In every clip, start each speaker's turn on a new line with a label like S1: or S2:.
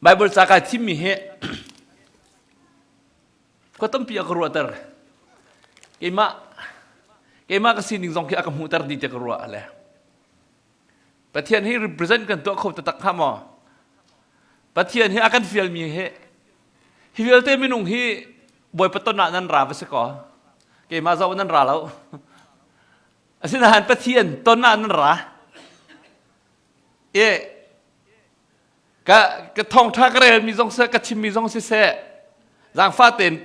S1: Bible saka chinmi he ko tam pi akruwa tar kema kasining zong ki akam hutar di te akruwa ale pathian hi represent kan to khop tak khamo pathian hi akan fial mi he hi fial te minung hi boy patona nan ra se ko kema zaw nan ra lo asinahan pathian tona nan ra ka Thawngtha ka re mi zong se ka chim mi zong se giang fa ten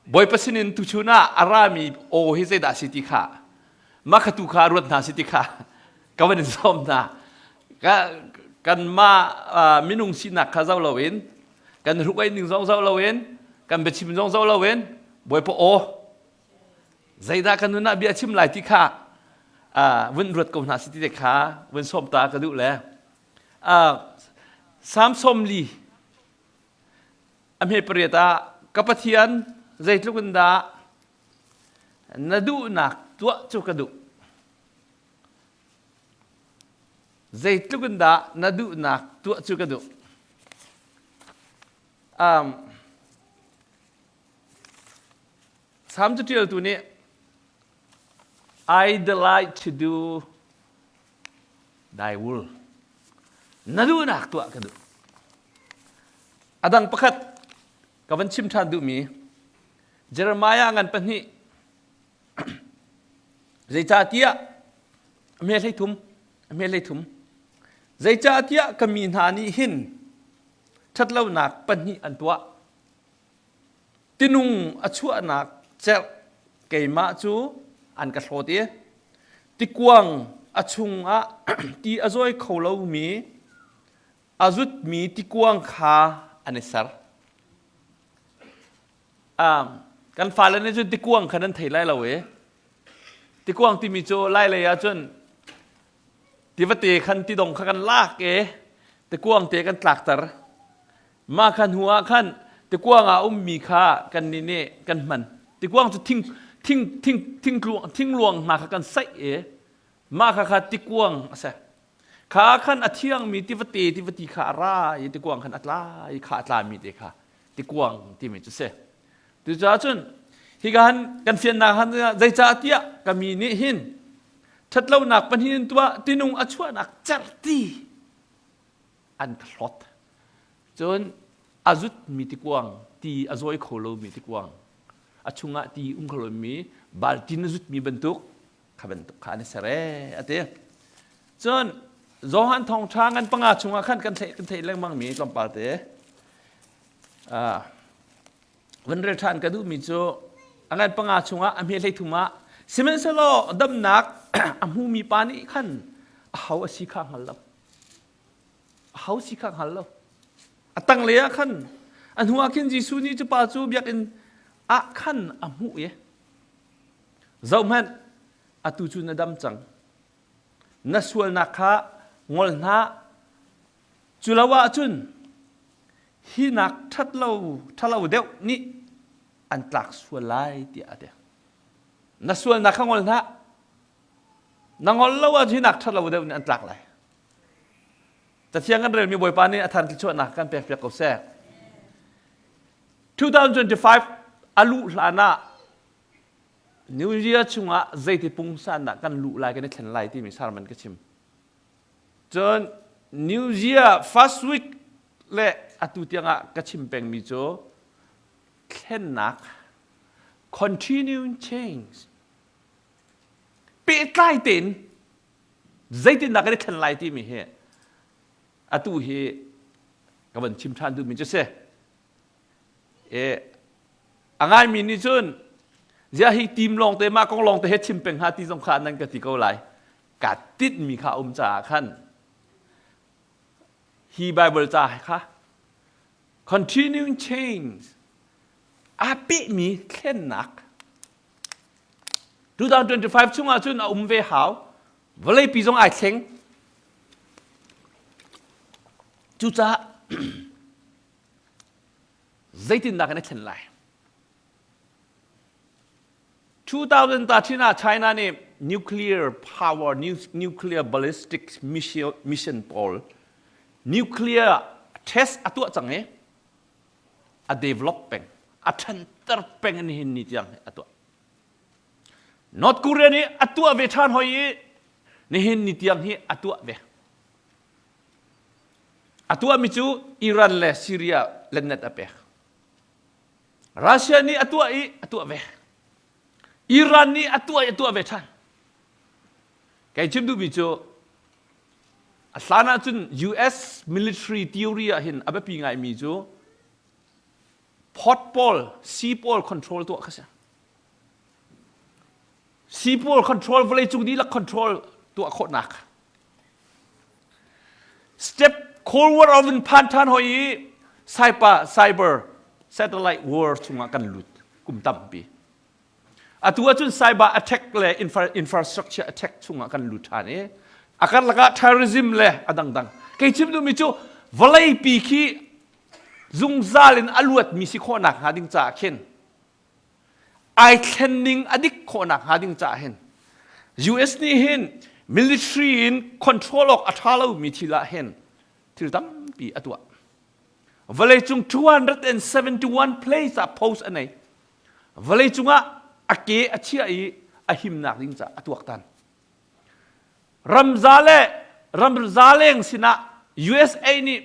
S1: boy pasinin tu chuna arami o hi se da city kha ma khatu kha ruat na city kha ka wan som na kan ma minung sinak kha zaw lawin kan rukai ning zong zaw lawin kan be chim zong zaw lawin boy po o zaida kan na bi achim lai ti kha win ruat ko na city te kha win som ta ka du le sam som li amhe prieta kapathian zaitlukinda nadu nak tua chukadu zaitlukinda nadu nak tua chukadu sam tutil tu ni I delight to do thy will nadu nak tua kadu adang pakat kawan chim than du mi Jeremiah ngan pani zaita tia me lei thum zaita tia kami hani hin thatlo nak pani an tua tinung achua nak cher keima chu an ka thlotie tikwang achung a ti azoi kholo mi azut mi tikwang kha anisar kan fa le ne chu tikuang khanan thei lai lawe tikuang ti mi cho lai le ya chun ti vate khan ti dong khan lak e tikuang te kan tlak tar ma khan huwa khan tikuang a mi kha kan ni ne kan man tikuang chu thing luang ma kha kan sai e ma kha tikuang asa kha khan athiang mi ti vati kha ra yi tikuang khan atla yi kha atla mi te kha tikuang ti mi chu se tu cha chun hi kan fian na han zai cha tia kami ni hin thatlo nak pan hin tua tinung achua nak charti an thlot chun azut mi ti kwang ti azoi kholo mi ti kwang achunga ti kholo mi baltin azut mi bentuk khabentuk khane sare ate chun zohan Thawngtha ngan panga chunga khan kan thei leng mang mi lompal teวันเรทันกระดูมิโจอันนั้นปังอาชงะอเมริทุมาสิเมนเซโลดับนักอมูมีปานิขันเขาสิข้างหันลเขาสิข้างหันลตั้งเลียขันอันหัวขินจีซูนี่จะปาจูบยักอินอะขันอมูเยเจ้ามันอตุจูนดัมจังนัสวลนักะงอลนาจุลาวะจุนฮีนักทัดเราเดียวนี่อันตรักส่วนไล่เดียเดียนักส่วนนักข้างวันนะนังอลเราว่าที่นักทัดเราเดียวนี่อันตรักไรแต่เที่ยงกันเรื่องมีบอยปานี่อาจารย์ที่ช่วยนักกันเปรียบกับแซ่2025อาลุลานะนิวเยียชุงะใจที่ปุ่งสันนักกันลุไล่กันในเข็นไล่ที่มีสารมันก็ชิมจนนิวเยีย first week และอตุเตียงะกระชิมแปงมิโจแค่นัก continuing change ปีใกล้ตินใจตินนักได้แค่ไหนที่มีเหตุอตุเหกับวันชิมทานดูมิโจเสอังไงมินิจุนจะให้ทีมลองแต่มากองลองแต่เฮ็ดชิมแปงหาที่สำคัญนั่นก็ที่เขาไหลกัดติดมีข้าจ่าขั้นฮีไบเบิลจ่าค่ะcontinuing change อาปิมีแค่นัก2025ช่วงอาจุนอาเวหาววันเลยปีจงไอเชงจุจ้าใจตินนักในเช่นไร2013 China เนี่ย nuclear power nuclear ballistic mission poll nuclear test อตัวจังเงี้ยa develop เป็นa center เป็นนี่เห็นนี่จังอตัว North Korea นี่อตัวเวทานหอยนี่เห็นนี่จังที่อตัวเวอตัวมิจูอิหร่านและซีเรียเล่นนัดอเปรัสเซียนี่อตัวเวอิหร่านนี่อตัวเวทานแกจิมดูมิจูอัศนาจุน U.S. military theory เห็นอเบปีไงมิจูport pole sea pole control ตัวเขาเสีย sea pole control เวลาจุดนี้ละ control ตัวโคตรหนัก step Cold War อวินพันทันหอยcyber satellite war ช่วงกันหลุดกุมตั้มปีตัวจุน cyber attack เลย infrastructure attack ช่วงกันหลุดท่านนี้อาการละก็ terrorism เลยดังๆแกจิมดูมิจูเวลาปีขี้ซุงซาลินอลวดมีสิโคนักหาดิงจ่าเข็นไอเทนนิงอดิกโคนักหาดิงจ่าเห็น U.S. นี่เห็น military in control ออกอัฐาลาวมีทีละเห็นที่ตั้มปีอตัวเวลาจุง271 place อะ post อันไหนเวลาจุงอะอเกอเชียอหิมนักดิงจ่าอตัวกันรัมซาเลงสินะ USA นี่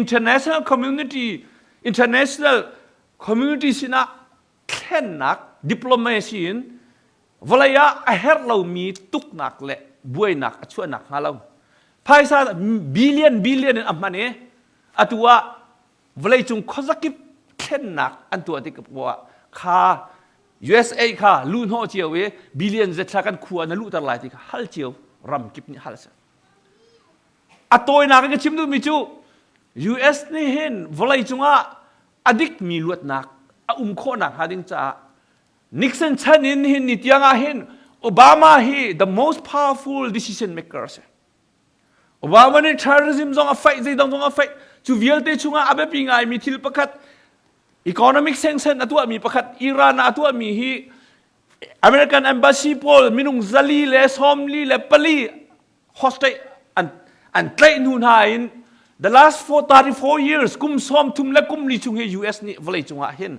S1: international community สินะแค่นัก diplomacy เวลาอาเฮร์เรามีตุกนักเละบวยนักช่วยนักฮาเราภายใต้billion อันมันเนี่ยอัตัวเวลาจงข้อสักกิบแค่นักอันตัวที่กับว่าค่า USA ค่าลุ้นหัวเจียวbillion จะใช้กันขวานลุ้นตลาดที่ฮัลเจียวรำกิบนี่ฮัลเสียอัตัวนักก็ชิมดูมิจูU.S. นี่เห็นเวลาจงอดิกมีลวดนักโคนักหาดิงจ่านิกสันชันเห็นนิตยังเห็นโอบามาเฮ the most powerful decision makers โอบามาเนี่ย terrorism จงไฟใจจงไฟจูเวลเตจงอาเบปิงไอมีทิลประคัด economic sanction ตัวมีประคัดอิหร่านตัวมีฮี American embassy พอลมินุงซาลีเลสอมลีเลปลีโฮสเตอันเตยนูนหาย The last 34 years กุมซ้อมทุมและกุมลีจุงเฮ U.S. นี่เวลาจงเห็น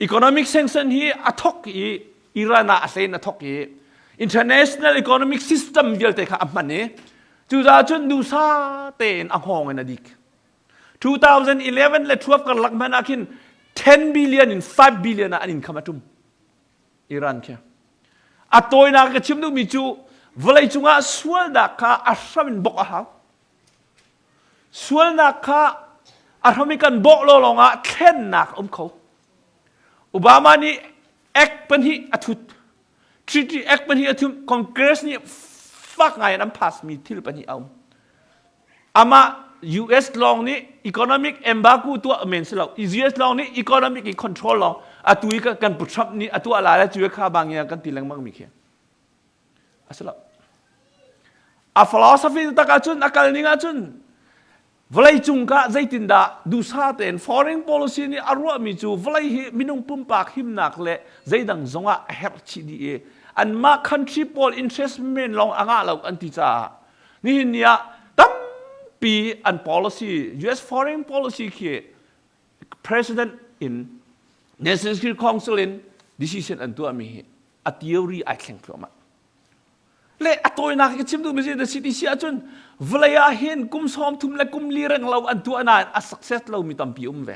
S1: economic sanction ฮีอัทอกอิหร่านอาเซียนอัทอกinternational economic system เวลเตค่ะอันมันเนี่ยจูจ่าจนดูซาเตนอ่างหองกันนะดิก2011และ12กันหลักมันอาคิน10 billion in 5 billion อันนี้ขมาตุมอิหร่านแค่อัตโตยนักชิมดูมิจูเวลาจงสวลดักค่ะอัศวินบกอาหาวส่วนนักข้าอาทมิกันบอกลงแค่นักเขาโอบามานี่เอ็กเป็นที่อาทุตทรีตี้เอ็กเป็นที่อาทุตคอนเกรสนี่ฟักไงน้ำพาสมีที่เป็นที่เอาอามา U.S. ลองนี่ economic embargo ตัวอเมริกาลอง U.S. ลองนี่ economic control ลองอาตุยกันปุชับนี่อาตัวอะไรแล้วจุยข้าบางอย่างกันตีแรงมากมีแค่อาสละอา philosophy ตะการจุนอาการนี้จุนเวลาจุงกะใจตินดาดูซาเตน foreign policy นี่อารวามิจูเวลามินุงปุ่มปากหิมนักเละใจดังจงะเฮร์ชีดีอันมา country pol interest เมนลองอ่างเราอันที่จ้านี่เนี่ยตั้มปีอัน policy U.S. foreign policy คือ president in National Security Council in decision อันตัวมีอัตยรีไอแข็งเพื่อมาเละตัวนักก็ชิมดูไม่ใช่แต่สิทธิเสียจนเวลาเห็นกุมซ้อมทุมและกุมลีรังเราอันตัวนั้นsuccess เรามีตั้มปีเว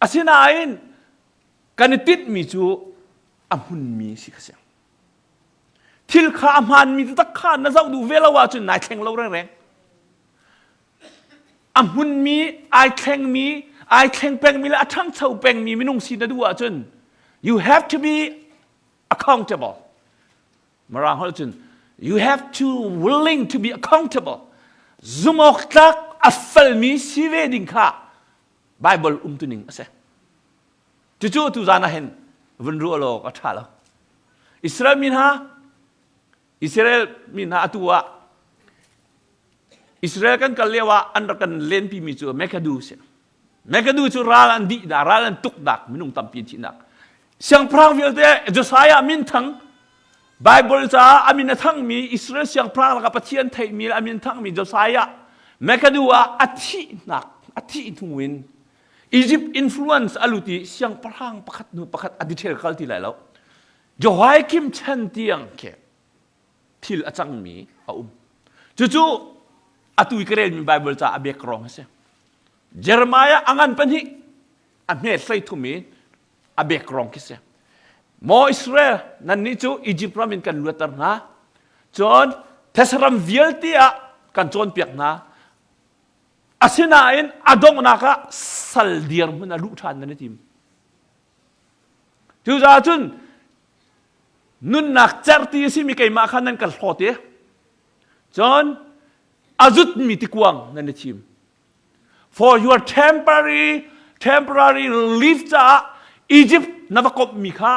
S1: อาศัยนั้นการติดมีจูอัมหุนมีสิขเสียงทิลข้ามันมีตะขานนะเจ้าดูเวลาว่าจนนายแข่งเราแรงอัมหุนมีไอแข่งมีไอแข่งแปลงมีและทั้งเท่าแปลงมีไม่นุ่งสินะดูว่าจน you have to be accountableมาราฮอลจุน you have to willing to be accountable ซุมออกจากอัฟเฟลมีสิเวดิงค่ะ Bible ตุนิงเสจู่ๆตุจานะเห็นวันรู้โลกอัฐาลอิสราเอลมินหาตัวอิสราเอลกันกันเรียกว่าอันรักันเล่นพิมิจูเมกาดูเสเมกาดูจูราลันดีดาราลันตุกดักมินุงตัมปีจินักเสียงพรางวิลเตอจสายามินทั้งBible จ้าอามินทั้งมีอิสราเอลเสียงพรางแล้วก็ปะเทียนไทยมีอามินทั้งมีจสายา แม้กระดูว่าอธิหนักอธิทุ่งวินอียิปต์อินฟลูเอนซ์อลุติเสียงประหังประคัดนูประคัดอดิเทลคัลที่ไหนแล้วจะไว้คิมเช่นเตียงแค่ทิลอาจังมีเอาจู่ๆอตุยกระเรนมีไบเบิลจะอเบกรองเสียเยเรมียาอังอันเป็นที่อันเมสไซทุมีอเบกรองคิเสียโมอิสราเอลนั่นนี่จู่อียิปต์รามินกันลุตรนะจนเทสรัมวิลตีอะกันจนเปียกนะอาศินาอินอดงนักสัลเดียร์มันลุทานนั่นทีมจู่จ้าจุนนุนนักเจอร์ตีสิมีใครมาขันนั่นกันโหดเอ๋จนอาจุดมีติกวางนั่นทีม for your temporary relief จ้าอียิปต์นับกบมีค่า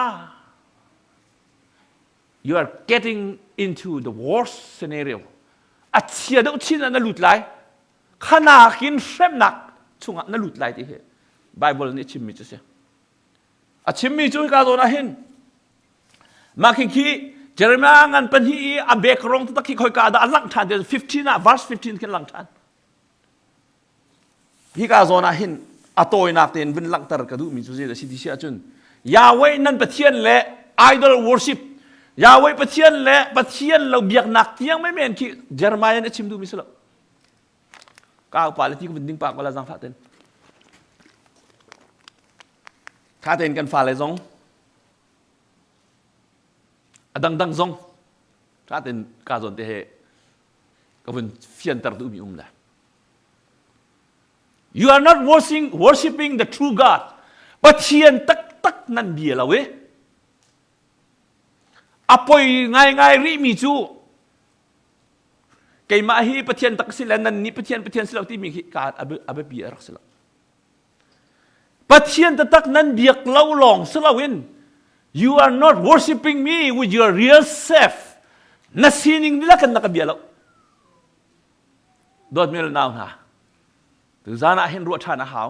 S1: you are getting into the worst scenario อาเชียดชินนั่นลุดไหลขนาดกินเส้นหนักช่วงนั่นลุดไหลที่เหตุไบเบิลนี่ชิมมีจุดเสียอาชิมมีจุดการโดนหินมาคิดเจอร์มียางันเป็นที่อับเบกรองตะกี้คอยกาดอันหลังทานเดือน15นะ verse 15ขึ้นหลังทานพี่กาโซนาหินอัตโอยนักเต็นวินหลังตระกระดูมีจุดเสียแต่สิ่งที่เสียจุนยาเวนั่นปะเทียนเละ idol worship ยาเวปะเทียนเละปะเทียนเราเบียกหนักเที่ยงไม่เหม็นที่เจอร์มียาเนี่ยชิมดูมิสละก้าวไปแล้วที่ก็เป็นดิ้งปากเวลาจังฟ้าเต็นข้าเต็นกันฟ้าเลยซงดังซงข้าเต็นกาโซนเตะก็เป็นเฟียนตระดูมีเลย you are not worshiping the true God ปะเทียนตักนั่นเบียละเว้อปอยง่ายริมีจูไก่มาฮีปะเทียนตักสิลนันนี่ปะเทียนสิลที่มีการอับเบียรักสิลปะเทียนตักนั้นเบียกเล่าลองสิลาวิน you are not worshiping me with your real self นัสินิงนี่ละกันนักเบียแล้วโดดเมลนาวนะถึงจานะเห็นรัวชานะหาว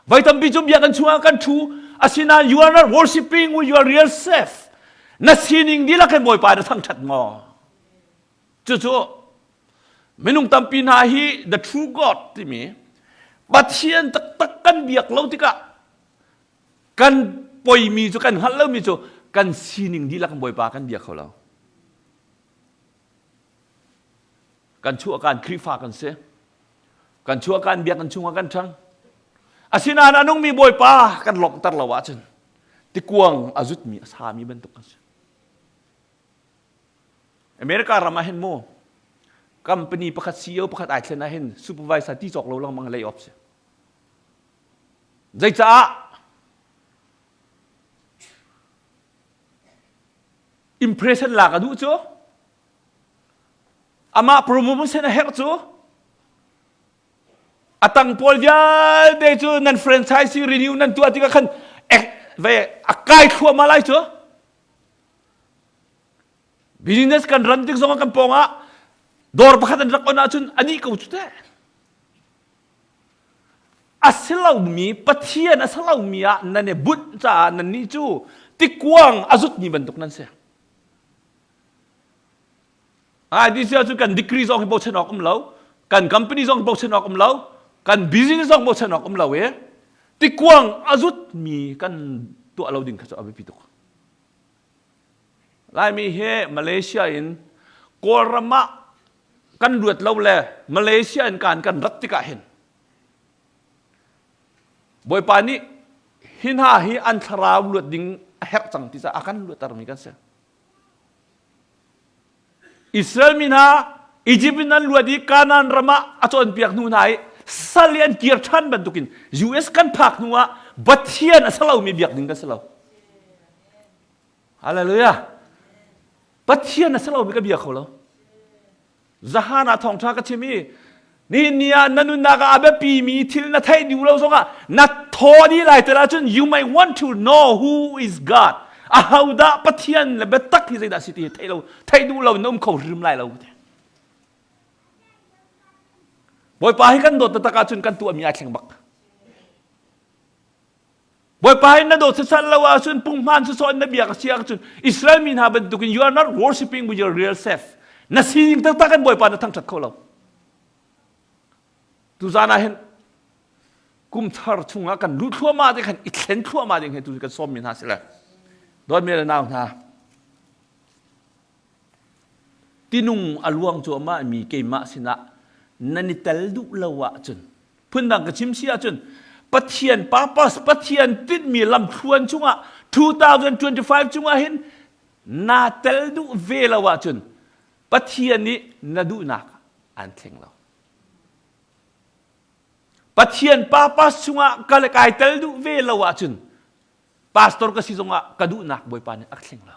S1: ไว้ทำพิจุมเบียกันชัวกันชูอาศินา you are not worshiping with your real self นัสินิงนี่ละกันบ่อยไปทั้งชัดงอจู่ๆไม่นุ่งตำปีนาฮี the true God ที่มีบัดเชียนตักกันเบียกเล่าที่กะกันปล่อยมีจู่กันฮัลโหลมีจู่กันซีนิงดีละกันบ่อยปากันเบียกเขาเรากันชั่วการครีฟ้ากันเสียกันชั่วการเบียกกันชั่วกันทั้งอาศินานานุ่งมีบ่อยปากันหลอกตัดละวะจนที่กวางอาจุดมีสามีบรรทุกกันอเมริการามาเห็นโม่กัมปนีประคัดซีอีโอประคัดไอซ์นะเห็นซูเปอร์ไวเซอร์ที่จอกเราลองมังเลยออฟเสียใจจ้าอิมเพรสชั่นหลักอะดูจ้ะอามาโปรโมชั่นเฮกจ้ะอาตังพอลยาเดจูนันแฟรนไชส์รีนิวนันตัวที่กันเอกเวอากายขัวมาไล่จ้ะbusiness kan ranting sama kan ponga dor pakatan rak ona chun ani ko chute aslaw mi pathian aslaw mi a nane but cha nan ni chu tikwang azut ni bantuk nan se di sia chu kan decrease ong bo chenok lo kan company ong bo chenok lo kan business ong bo chenok lo we tikwang azut mi kan tu alo ding kha abi pitokไล่มีเฮมาเลเซียอินกอรมะกันรวดเล่าแลมาเลเซียอินกันรัตติกะเห็นบ่อยปานี้หินหาฮีอันทราวรวดดิ่งเฮกจังที่จะอากันรวดตารมีกันเสียอิสราเอลมินาอียิปต์นั้นรวดดีกานันรมะอาจารย์เปียกนูนายสเลียนเกียร์ชันบรรทุกิน US กันพักนัวบัดเทียนสลาวมีเบียกดิ่งกันสลาวอะไรเลยอะปัจเจียนนั่นสลาวมีกับเบียเขาแล้วจะหาหน้าทองชากัชิมีนี่เนี่ยนันนุนนักอาเบปีมีทิลนัทให้ดูเราส่งอ่ะนัททอดีไรแต่ละจน you might want to know who is God อาฮาวดาปัจเจียนและเบตักที่ใจดาสิที่ให้ดูเราโน้มเขาริมไล่เราบ่อยไปให้กันโดดตะกาจนกันตัวมีอาเชงบักบ่อยไปนั่นโดดสันละว่าส่วนปุ่งมันส่วนนับเบียกเสียกันอิสราเอลมีนาเป็นตุกิน you are not worshiping with your real self นั่นสิ่งต่างๆกันบ่อยไปนั่นทั้งจัดเขาเรา tu zana hen kum thar chunga kan lu thua ma de kan I thlen thua ma ding he tu kan som min ha sila dot me na na tinung aluang chu ma mi ke ma sina nani tel du lawa chun phun dang ka chim sia chun pathian papas pathian tit mi lam thuan chunga 2025 chunga hin na tel du ve lawa chun pathian ni na du nak an thleng lo pathian papas chunga kal kai tel du ve lawa chun pastor ka si zonga kadu nak boy pan ak thleng lo.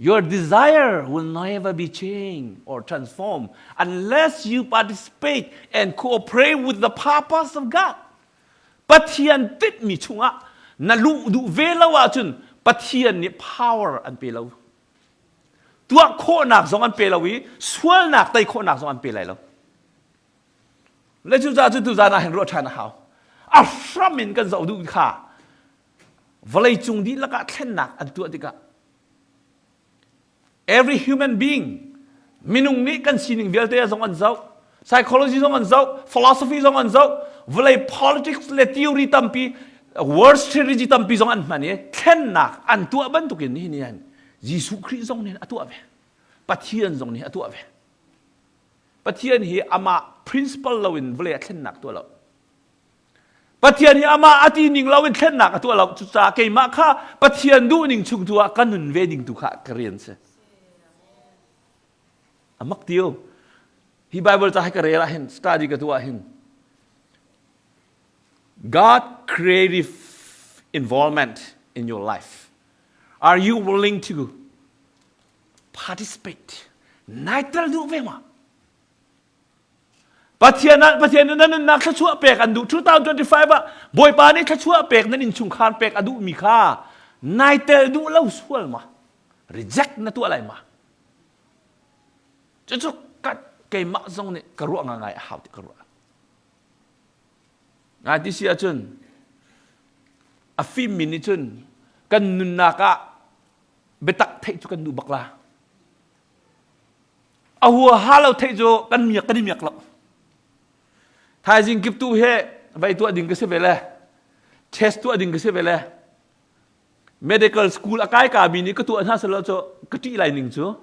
S1: Your desire will never be changed or transformed unless you participate and cooperate with the purpose of God. Pathian tit mi chunga na lu du velawa chun pathian ni power an pelaw. Tua kho nak zong an pelawi swal nak tai kho nak zong an pelai lo. Le chu za chu tu za na hen ro than how. A framin kan zau du kha. Valai chung di laka thlen nak an tu atika. Every human being, minung ni kan sining velte zong an zau, psychology zong an zau, philosophy zong an zau, vulai politics le theory tampi, word strategy tampi zong an mani, ken nak an tua ban tukin ni nian, Yesu Christ zong ni atua ve, pathian zong ni atua ve, pathian hi ama principle lawin vulai ken nak tua law, pathian hi ama ati ning lawin ken nak atua law, chusa kei makha pathian du ning chung tua kanun ve ding tu kha Korean se. Amak tiyo, hi Bible ta hai karela hin, study ka tuwa hin. God creative involvement in your life. Are you willing to participate? Naital du vema. Pathian nan nak chua pek andu 2025 ba boy pa ni chua pek nan in chung khan pek adu mi kha. Naital du lau sual ma. Reject na tu alai ma. Cucuk kat kay mak zong ni karuak nga ngay ahaw ti karuak. Nga di siya chun, a film mini chun, kan nun naka betak thay chu kan du bakla. Ahua halaw thay chu kan miyak lo. Thay jing kip tu he, bay tu ading kasi vele, test tu ading kasi vele. Medical school akay kami ni katu anha salo chu kati ilay ning chu.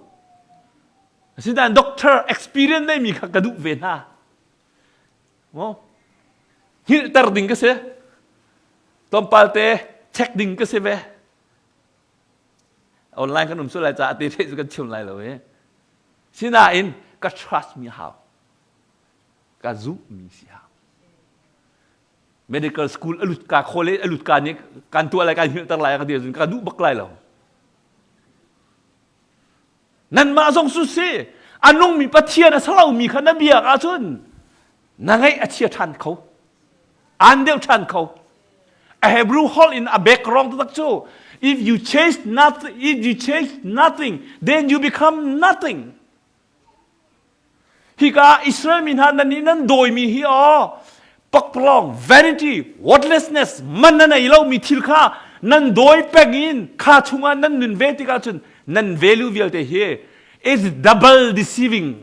S1: Sidan doctor experience na mi kakadu ven ha. Mo. Hilter ding kasi. Tompalte check ding kasi be. Online kan umsulai cha ati te su kan chum lai lo eh. Sinain ka trust me how. Ka zu mi si how. Medical school alut ka college alut ka ni kan tu alai kan hilter lai ka dia sun ka du bak lai lo. Nan ma zong su se anong mi pathian a salau mi khana bia ka chun nangai a chia than khau an deu than khau a Hebrew hall in a background tak chu if you chase nothing then you become nothing hi ka Israel min han nan doi mi hi pak prong vanity worthlessness man na ilau mi thil kha nan doi pegin kha chunga nan nun ve ti ka chun nan value vialte here is double deceiving.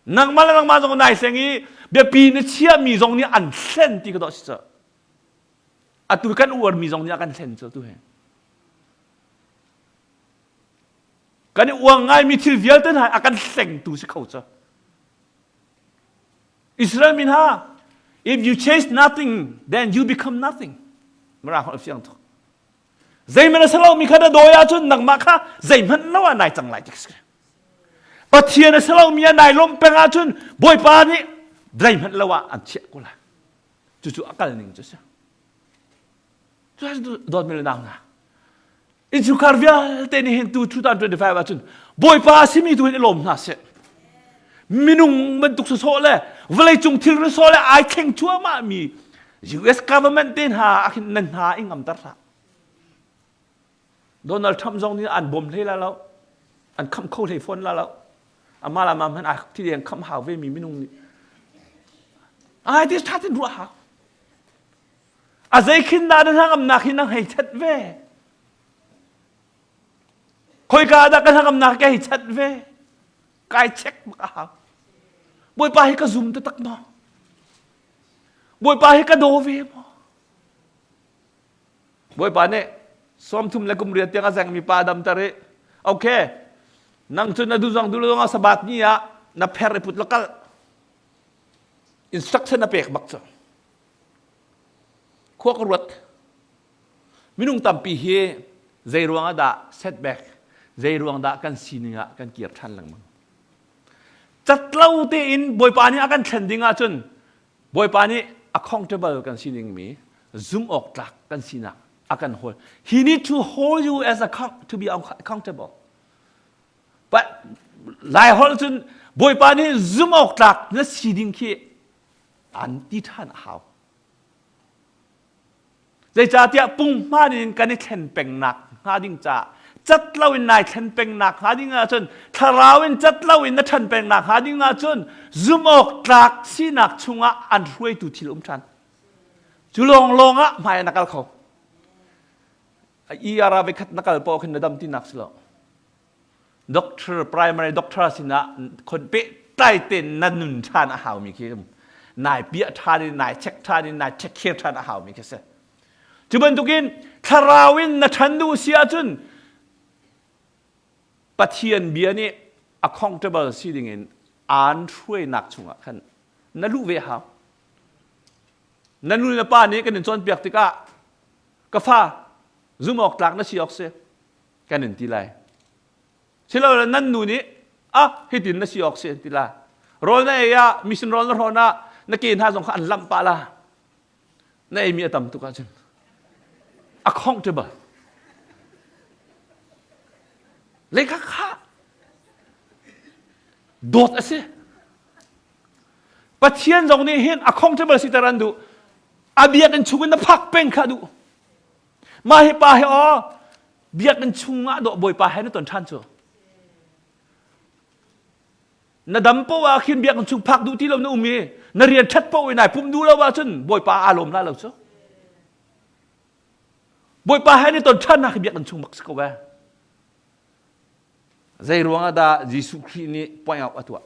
S1: Nang malang ma zong nai sengi be pi ne chia mi zong ni an sen ti ka do si cha. Atu kan uar mi zong ni akan sen cha tu he. Kan uang ngai mi thil vialte hai akan seng tu si khau cha. Israel min ha if you chase nothing then you become nothing. Mara ho siang tu. Zai mana salau mi khada doya chun nang makha zai man lawa nai chang lai tik pathian salau mi nai lom penga chun boy pa ni zai man lawa an che ko la chu akal ning chu sa chu dot mel na na in chu karvia te ni hen tu 2025 chun boy pa simi tu ni lom na se minung man tuk so le vlei chung thil so le ai theng chua ma mi US government ten ha akin nan ha ingam tar sa Donald Trump zong ni an bom le la lo an kham kho le phone la lo amala ma man a ti yang kham haw ve mi minung ni ai this started ru ha azai khin na dan hang am na khin nang hai chat ve khoi ka da kan hang am na ke hai chat ve kai check ma ha บอยปาให้กระซุ่มตะตักมอบอยปาให้กระโดเวมอบอยปาเนี่ยซ้อมทุ่มและกุมเรียนเตียงอาแสงมีปาดำตะเรโอเคนั่งจนน่ะดูจังดูลงอาสบัดนี่อะนับเพรพุทธละกัลอินสตรักชั่นนับเอกบักษะขวากรวดมินุงตัมปีเฮใจรวงดาเซตแบ็กใจรวงดากันซีนิงะกันเกียรทันหลังมึงจัดเล่าเตอินบอยปานี่อากันเทรนดิ้งอาจนบอยปานี่ accountable กันซีนิงมีzoom ออกจากกันซีนักอากัน hold he need to hold you as to be accountable but หลายคนจนบอยปานี่ zoom ออกจากนั่นซีนิงที่อันที่ท่านเอาใจจ่าเตียปุ่งมาดินกันนี่เทนเป็งหนักหาดิ้งจ่าจัดเล่าวินนายเทนเป็งหนักหาดิ้งอาจนทาราวินจัดเล่าวินนั่นเทนเป็งหนักหาดิ้งอาจนซุ่มออกจากสีนักชุงอ่ะอันช่วยตุทิลชันจุลงอ่ะไม่นักเขาอีอาราไปขัดนักปอขึ้นดำที่นักสิละด็อกเตอร์ primary doctor สินะคนเป๊ะใต้เต็นนั่นนุนชาญอาหาวมีคิดนายเปียทานินายเช็คทานินายเช็คเคทานอาหาวมีคิดเสจุบันตุกินทาราวินนัชันดูเสียจนปะเทียนเบียนี่ accountable สิดิ่งเงินอ่านช่วยนักชุงอ่ะขันนั่นรู้เวหานั่นรู้ในป้านี้กันหนึ่งจนเปียกติกะกาฟ้าซุ่มออกจากนั่นชีออกเสียกันหนึ่งทีไรเชื่อเรานั่นนู่นนี่ให้ดินนั่นชีออกเสียทีละรอนั่นเองมิชชันรอนั่นรอน่ะนักเรียนหาสงครามลำปาละนั่นเองมีอะไรต่ำตุกะจังaccountable เลยค่ะโดดสิปะเทียนตรงนี้เห็น accountable สิตารันดูอาเบียกันชุกันนับพักเป็นข้าดูมาให้ปาให้เบียกันชุงอ่ะดอกบอยปาให้นั่นตอนท่านเจ้านาดำปว่าขินเบียกันชุงพักดูที่เราเนี่ยมีนาเรียนชัดปว่าไหนผมดูแล้วว่าจนบอยปาอารมณ์แล้วเราเจ้าบอยปาให้ในตอนท่านนักเบียกันชุงมักสกว่าใจรวงada Yesus Kristus ni point out atua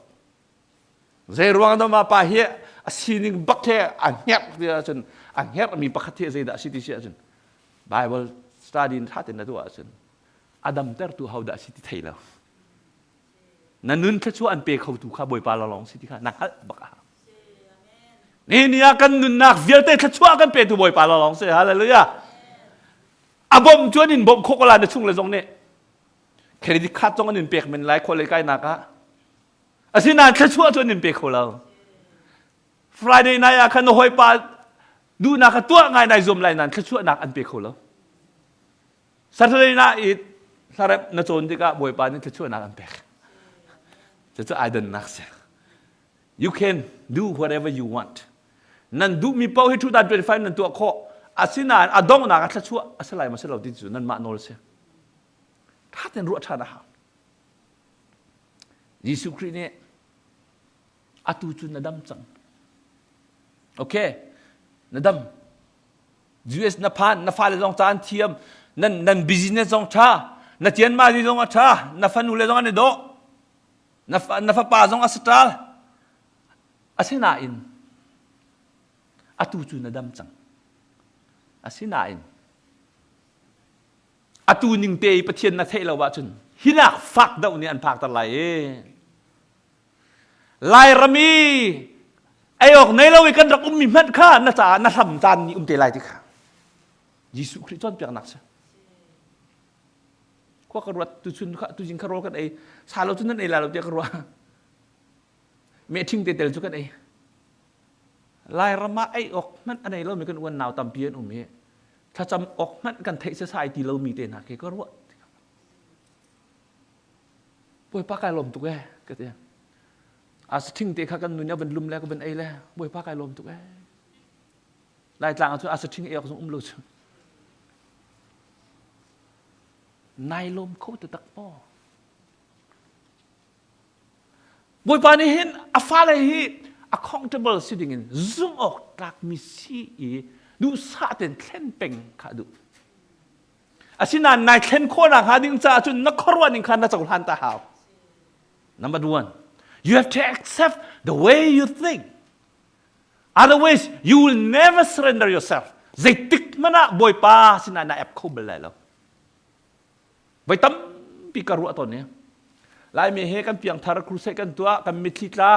S1: ใจรวงada ma pa he asining bakte angher dia chen angher mi pakhathe zai da siti sia chen Bible study tha ten atua chen Adam ter tu how da siti thaila nanun thachu an pe khau tu kha boi pa la long siti kha nak baka ni nia kan nun nak vialte thachu kan pe tu boi pa la long se hallelujah abom chuanin bom khokola na chung le jong neเครดิตคัดจงอันหนึ่งเปียกมันหลายคนเลยใกล้นักอะอาทิตย์นั้นแค่ชั่วจนหนึ่งเปียกของเรา Friday night อะคันหอยปาดูนักตัวง่ายในซุมไลน์นั้นแค่ชั่วนักอันเปียกของเรา Saturday night อีกสารนักโจรที่ก็บอยปานี่แค่ชั่วนักอันเปียกจะไอเดนนักเสีย You can do whatever you want นั่นดูมีเป้าให้ทุกด้านเป็นไฟนั่นตัวข้ออาทิตย์นั้นอดองนักแค่ชั่วอาศัยมาเสียเราที่สุดนั่นมาโนลเสียถ้าเป็นรู้ชาติหาเยซูคริสต์เนี่ยอาตุจุนนัดมจังโอเคนัดมยูเอสนับพันนับฟ้าเลยต้องจานเทียมนั่นบิสเนสต้องช้านัดเทียนมาดีต้องช้านับฟันอุเลต้องอันนี้โดนับฟ้าป่าต้องอัสตราลอาศินาอินอาตุจุนนัดมจังอาศินาอินอาตูนิงเตยประเทศนาเทลาวะจนฮินักฟักดาวนี้อันพักตะไลไลรามีไอออกในเราอีกันรักมีมันข้าน่าจะน่าทำจานนี้เตยไลที่ข้ายิสุคริสต์จนเปียกหนักใช่ข้อกระวัดตุชุนข้าตุจิงคารวกันไอชาเราจุนนั่นไอเราเดียกระวัดเมทิงเตลจุกันไอไลรามาไอออกมันอันไหนเราไม่กันวันหนาวตำเพียนถ้าจำออกมันกันเทศสายที่เรามีเตนะแกก็รู้ป่วยปากายลมตุกแกก็เตียอาสทิ้งเตะข้ากันนุ่นเนี่ยเป็นลุมแล้วก็เป็นไอแล้วป่วยปากายลมตุกแกลายจางเอาอาสทิ้งเอวก็ส่งลุชนายลมเขาจะตักป้อป่วยปานี่เห็นอาฟ้าเลยฮี accountable สิ่งนี้ zoom ออกจากมิสีดูซาเต็นเล่นเป็งขาดูอาศินันนายเล่นโคนักหาดิ้งจ่าจุนนักครวญอิงคันนักจักรพันตาหาว Number 1 You have to accept the way you think. Otherwise, you will never surrender yourself. Zai tik mana boy pa sinana ep ko belai lo. Vai tam pi karu aton ne. Lai me he kan piang thar kruse kan tua kan mititla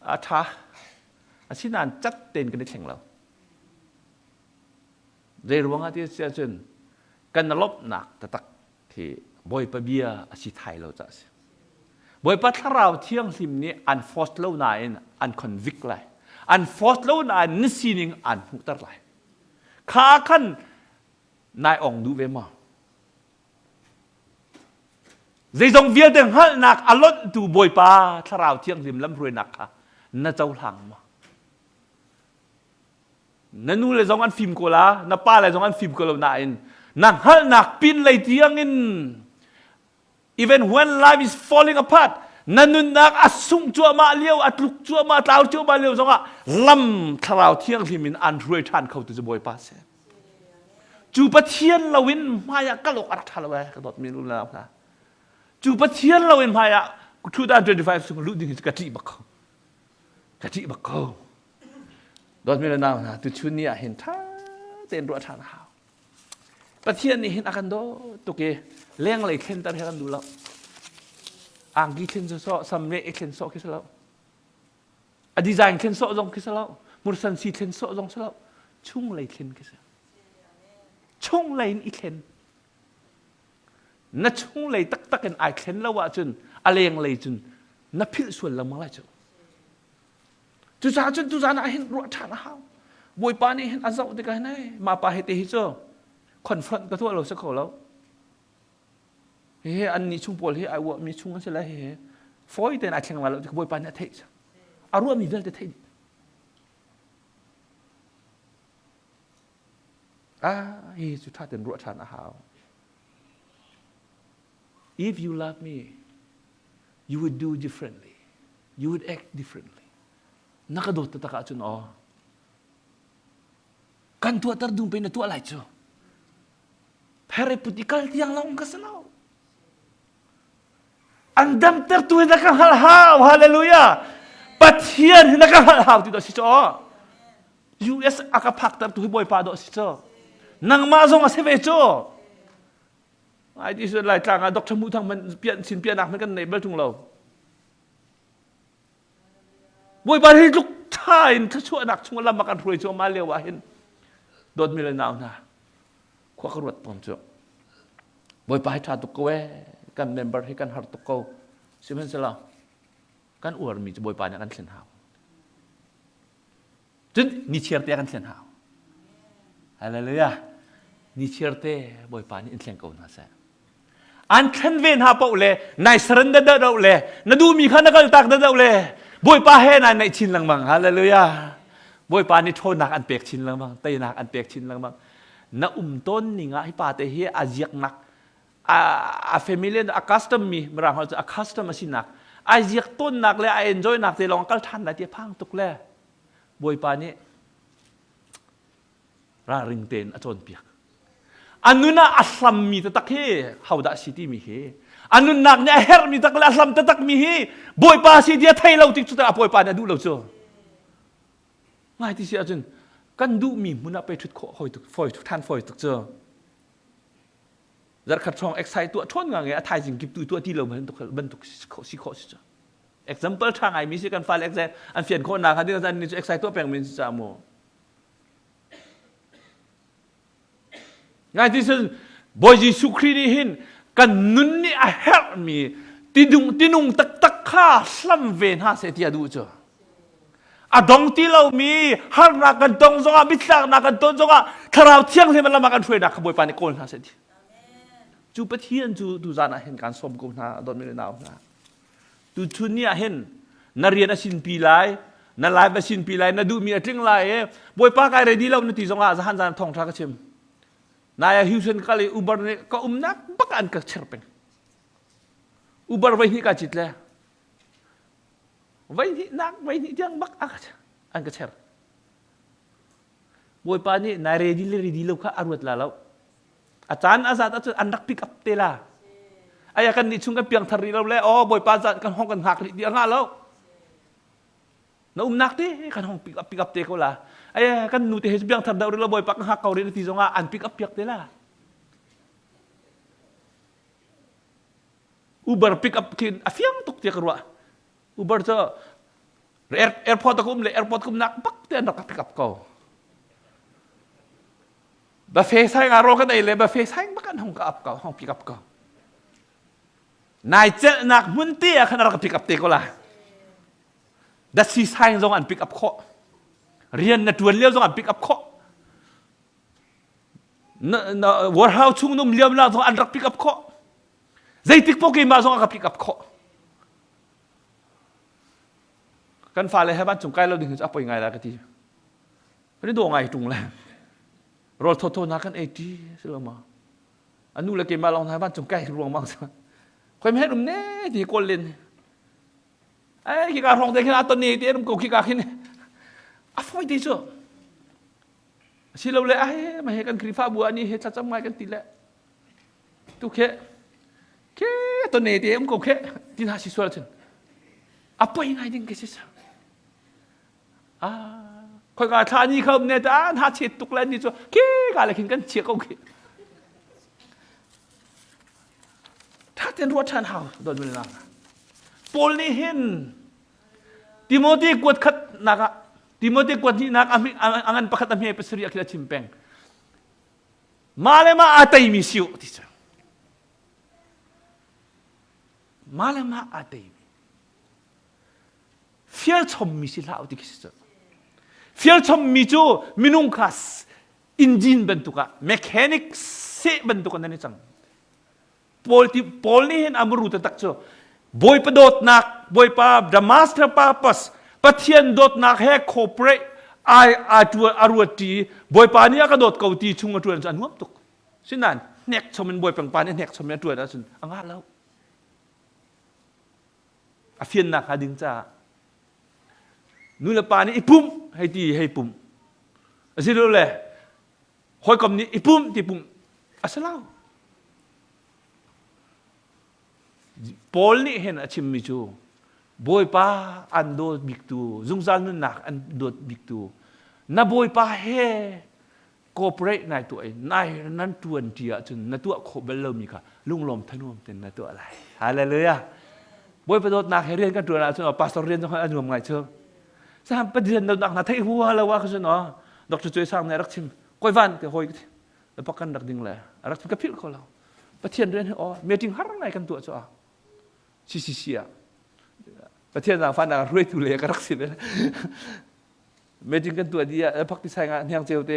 S1: atha. Asinan chat ten kan theng lo. Zai ruang ati sia chen kan lop nak tatak thi boy pa bia asi thai lo cha. Boy pa tharau thiang sim ni unforced lo na in unconvict lai. Unforced lo na nisining an hutar lai. Kha khan nai ong du ve ma. Zai dong via deng hal nak alot tu boy pa tharau thiang sim lam rui nak kha na chau hlang ma. Na nu le zong an phim ko la na pa le zong an phim ko lo na in nang hal nak pin lai tiang in. Even when life is falling apart, nanun nak asung chua ma liu atluk chua ma tau chua ma liu zonga lam tharau thiang himin an rui than khau tu boy pa se. Chu pathian lawin maya kalok at thalawa ka dot min ula na. Chu pathian lawin maya 2025 sung lu ding ka ti bakau. Ka ti bakau. Dot min na tu chun ni a hin tha ten ro than ha. Pathian ni hin akan do tu ke leng lai khen tar heran du la. Ang gi khen so sam le khen so ki sala. A design khen so jong ki sala. Mursan si khen so jong sala. Chung lai khen ki sala. Chung lai ni khen. Na chung lai tak tak en ai khen la wa chun a leng lai chun na phil suan la mang lai chu. Tu za na hin ro tha na ha. Boy pa ni hin azau te ka nai ma pa he te hi cho. Confront ka thua lo sa ko lo. He an ni chung pol he ai wa mi chung an se la he. Foi ten a theng ma lo boy pa na thei. A ru mi vel te thei. He chu tha ten ro tha na ha. If you love me, you would do differently. You would act differently. Nakadot ta ka chun o. Kan tua tar dung pe na tua lai cho. Pere putikal tiang long kasalaw. Andam ter tu nakang halhaw. Hallelujah. Pathian nakang halhaw ti do si cho. US akapak tar tu boy pa do si cho. Nang mazong aseve cho. Ai ti so lai tang a dok chamu thang man pian sin pian nak man kan nei bel tung lo. Boy pa hi luk thain tha chu nak chung lam makan roi cho ma lewa hin. Dot mi le naw na. Kwa karut pom cho. Boy pa hi tha tu ko we kan member hi kan har tu ko. Simen sala. Kan uar mi boy pa na kan thlen haw. Jin ni chierte kan thlen haw. Hallelujah. Ni chierte boy pa ni thlen ko na sa. An thlen ven ha pau le nai surrender da do le. Na du mi khan kal tak da do le. Boy pa he na nai chin lang mang. Hallelujah. Boy pa ni thon nak an pek chin lang mang. Tai nak an pek chin lang mang. Na ton ni nga hi pa te hi ajiak nak a familiar a custom mi marang ha a custom asinak ajiak ton nak le a enjoy nak te long kal than la te phang tuk le boy pa ni ra ring ten a chon piak anuna aslam mi ta tak he hauda city mi he anun nak nya her mi tak le aslam ta tak mi he boy pa si dia thai lo tik chu ta boy pa na du lo cho ngai ti si a chun kan du mi muna pe thut kho hoi tuk foi tuk than foi tuk cho zar khat chong excite tu thon nga nge a thai jing kip tu ti lo man tuk ban tuk kho si kho si cho example thang ai mi si kan file exam an fian kho na kha din zan ni excite tu peng min sa mo ngai ti sun boy ji su khri ni hin kan nun ni a help mi tinung tak tak kha slam ven ha se ti adu cho adong ti lo mi har na kan dong zonga bitlak na kan ton zonga tharau thiang se man la kan thoi na khboi pa ni kon ha se ti chu pathian chu du zana hen kan som ko na don mi naw na tu chun ni a hen na rian a sin pi lai na lai ba sin pi lai na du mi a tling lai e boi pa kai ready lo na ti zonga za han zan thong tha ka chem na ya husen kali uber ne ka nak bak an ka cherpeng uber vai hi ka chitle vai ni tiang bak an ka cher boy pa ni na ready lo kha arwat la lo achan azat an rak pick up te la ไอ้กันนี่ชุงกันเปียงทารีเราแล้วอ๋อบอยปาจัดกันห้องกันหักดีอ่างแล้วน้านักดิกันห้องปิกอัพเตะเขาละไอ้กันนูเตะเปียงทารีเราบอยปักหักเขาเรียนที่จงอันปิกอัพเปียกเตะละUber pick up kin afiang tuk dia kerwa Uber tu airport aku le airport aku nak pak dia nak pick up kau ba face sai ngaro kan ai le ba face sai makan hong ka up kau hong pick up kau nai je nak mun tia kan nak pick up te kau lah da si sai zong an pick up kau rian na tuan liao zong an pick up kau na warehouse chung num liam la zong an rak pick up kau dây tích bốc kim mà xong gặp gặp khó căn phá lại hai bạn chúng cái lâu đừng áp ngày là cái gì cái đồ ngày trùng là rồi thôi nó căn ấy đi xưa mà anh nu là kim mà lòng hai bạn chúng cái ruộng mang sao quay hết đúng nè thì con lên ấy khi cả rong đây khi nào tuần này thì em cũng khi cả khi này à phải đi chưa xin lâu lại ấy mà hết căn khi phá bùa anh hết chắc chắn mai căn tỷ lệ tu khéตัวนี้ที่ผมก็แค่ที่น่าสิสวยจังapa yang ada di siniคอยการทานี่เขาเนี่ยแต่น่าเช็ดตุกแล้วนี่จ้ะแค่การอะไรกันเชี่ยเขาแค่ถ้าเต็นรถชันหาวโดนเวลาปอลนี่เห็นติโมธีกวดขัดนักติโมธีกวดที่นักอันประคัตอเมย์ไปสุริยะคิดชิมแปงมาเลยมาอาตัยมิสิวที่จ้ะMalama ada ini. Fiel chinmi sih lah, udik sih. Fiel chinmi jo minungkas engine bentuka, mekanik se bentuka nani cang. Pol ni hen amru tetak jo. Boy pedot nak, boy pa the master purpose. Patian dot nak he corporate ai aruati. Boy pa ni akadot kau ti chunga tuan jan huam tuk. Sinan nek chomen boy pang pa ni nek chomen tuan asun angat lau. Afian nak hading ca nula pani ipum hai ti hai pum asilo le hoi kom ni ipum ti pum asalau pol ni hen achim mi chu boy pa ando biktu zungzal nun nak ando biktu na boy pa he corporate nai tu ai nai nan tuan tia chun na tu kho bel mi kha lunglom thanom ten na tu alai hallelujah boy pedot nak herian kan tuan asun pastor rian jong anum ngai cheu sam pedian nak na thai huwa la wa khasun doctor choi sang ne rak chim koi van te hoi le pakan dak ding le rak ka phil ko la pathian rian meeting har ngai kan tu cho si a pathian na fan na roi tu le ka rak sin le meeting kan tu dia pak ti sai nga hyang cheu te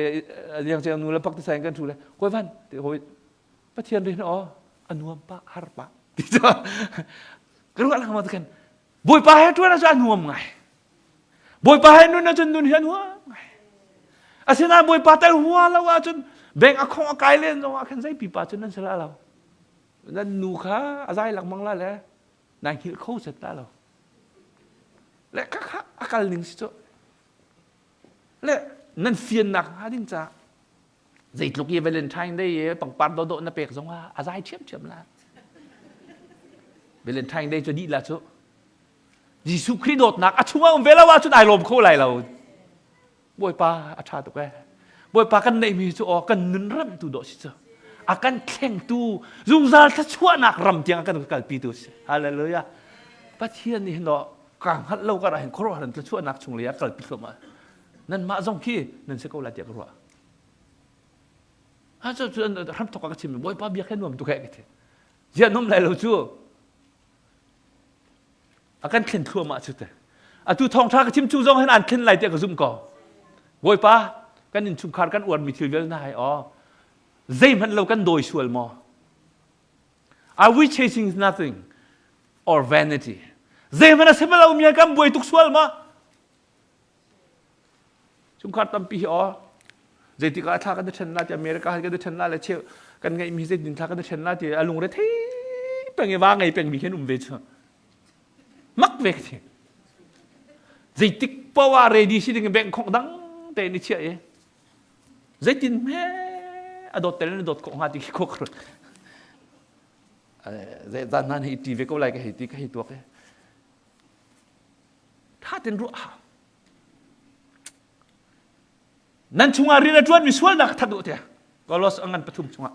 S1: hyang cheu nu le pak ti sai kan tu le koi van te hoi pathian rian anum pa har pa ti cho keruat lah matakan, boy pahai tu ada jangan nuam ngai, boy pahai nu na jangan nuam ngai, asina boy patai huwa lawa jangan bank account akai len jangan akan saya pipa jangan salah lau, dan nuka azai lak mangla le, nang hil kau setal lau, le kakak akal ning situ, le nan fian nak hading ca, zait luk ye Valentine day ye pang par do na pek jangan azai ciam lah. Valentine day cho đi là chỗ Giêsu Christ đột nạc chúng ông về là chúng ai lồm khô lại là bôi pa cha tụi cái bôi pa căn này mi chỗ căn nấn râm tu độ chứ căn khen tu dùng ra thắt chua nạc rầm tiếng căn cả pi tu hallelujah bắt thiên thì nó càng hắt lâu cả rồi khó rồi thắt chua nạc chung lấy cả pi không mà nên mã dòng khi nên sẽ câu lại tiếng rồi cho râm thọc cái chim bôi pa biết cái nuông tụi cái thế giờ nôm lại lâu chưa akan khen thua ma chute tu Thawngtha ka chim chu jong hen an khen lai te ka zum ko boy pa kan in chung khar kan uan mi thil vel na hai zaim han lo kan doi sual mo are we chasing nothing or vanity zaim han se malo mi kam boy tuk sual ma chung khar tam pi zai ti ka tha ka de chen la ti America ka de chen la le che kan ngai mi zai din tha ka de chen la ti alung re thei peng wa ngai peng mi khen ve cha mắc về thì dịch tích bao à ready xí đừng bẹn không đắng tệ đi chơi giấy tin mẹ đột tệ lên đột cộng hòa thì khóc rồi ด้านนั้นให้ตีเวก็อะไรก็ให้ตีก็ให้ตัวแกถ้าเป็นรู้นั่นช่วงอารีนัดวันมีส่วนนักทัดดูเถอะก็ลอสอังกันปฐุมช่วง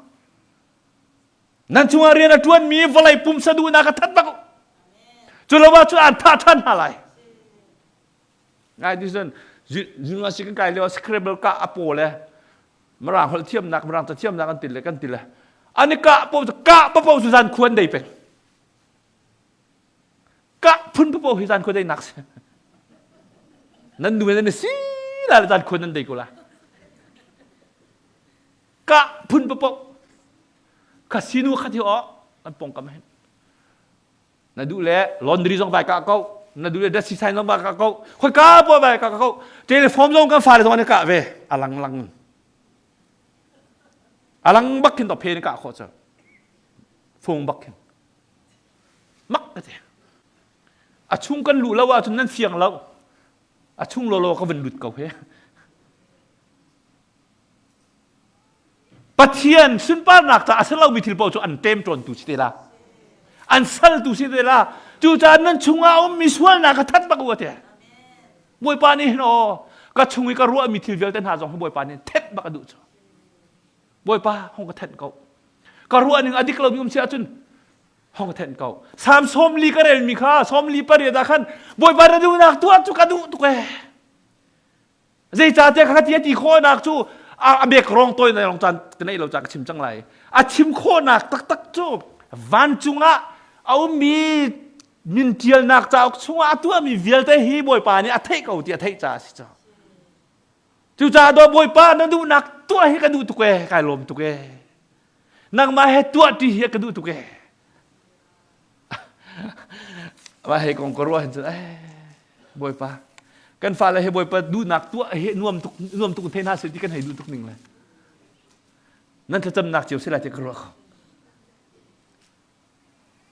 S1: นั่นช่วงอารีนัดวันมีวลัยปุ่มสะดุนักทัดบักจุลวัชอันท่านอะไรง่ายที่สุดจุลวัชกันไกลเรียกว่าสคริปต์กะอโปเลยมารางเขาเทียมนักมารางจะเทียมนักกันติดเลยอันนี้กะปะปสุสานควรได้เป็นกะพุ่นปะปสุสานควรได้นักนั่นดูนั่นสิลาลานควรนั่นได้กูละกะพุ่นปะปะคาสิโนขัดที่อ๋อมันปองกันไหมนั่นดูแลลอนดรีส่งไปกะเขานั่นดูแลดัชชัยส่งไปกะเขาคนกะปะไปกะเขาเทเลฟอร์มส่งกันฟ้าเลยส่งอันนี้กะเวอลังบักขินต่อเพนกะเขาจะฟงบักขินมักกันเถอะอาชุ่มกันรู้แล้วว่าจนนั้นเสียงแล้วอาชุ่มโลก็เป็นหลุดเก่าเฮ้ปะเทียนสุนป้าหนักแต่อาศัยเราวิธีเป่าจนอันเต็มจนตุสิเดล่าอันสัลตุสิเดล่าจู่จานนั้นชุ่มเอามีส่วนหนักทัดบักวัวเถอะบวยปานี่เนาะก็ชุ่มอีกรู้ว่ามีทีเวลเต้นหาจงให้บวยปานี่เท็ดบักดูจ้ะบวยปาห้องกระเทนเขาก็รู้อันหนึ่งอดีตเรามีความเชื่อจนห้องกระเทนเขาสามส้มลีกระเรนมีค่าส้มลีปะเรียดขันบวยปานี่ดูนักตัวจุกกระดูตุกเอ๋ใจจ่าเจ้าขัดเยียตีโคนักจูอาเบกรองตัวในรองจานกันในเราจากชิมจังไรอาชิมโคนักตักจูวันจุงะเอามีมินเทียลนักจ้าจุงะตัวมีเวลเตฮีบวยปานี่อาเทกเอาที่อาเทจ่าสิจ้าจู่จ่าโดนบวยปานั่นดูนักตัวให้กันดูตุกเอ๋กายลมตุกเอ๋นักมาให้ตัวที่ให้กันดูตุกเอ๋มาให้กองกรัวเห็นจ้ะบวยปากันฟ้าเลยให้บอยไปดูหนักตัวเห็นน่วมตุกเทน่าเสียที่กันให้ดูทุกหนึ่งเลยนั่นจะจำหนักเจียวเสียอะไรจะกลัวเขา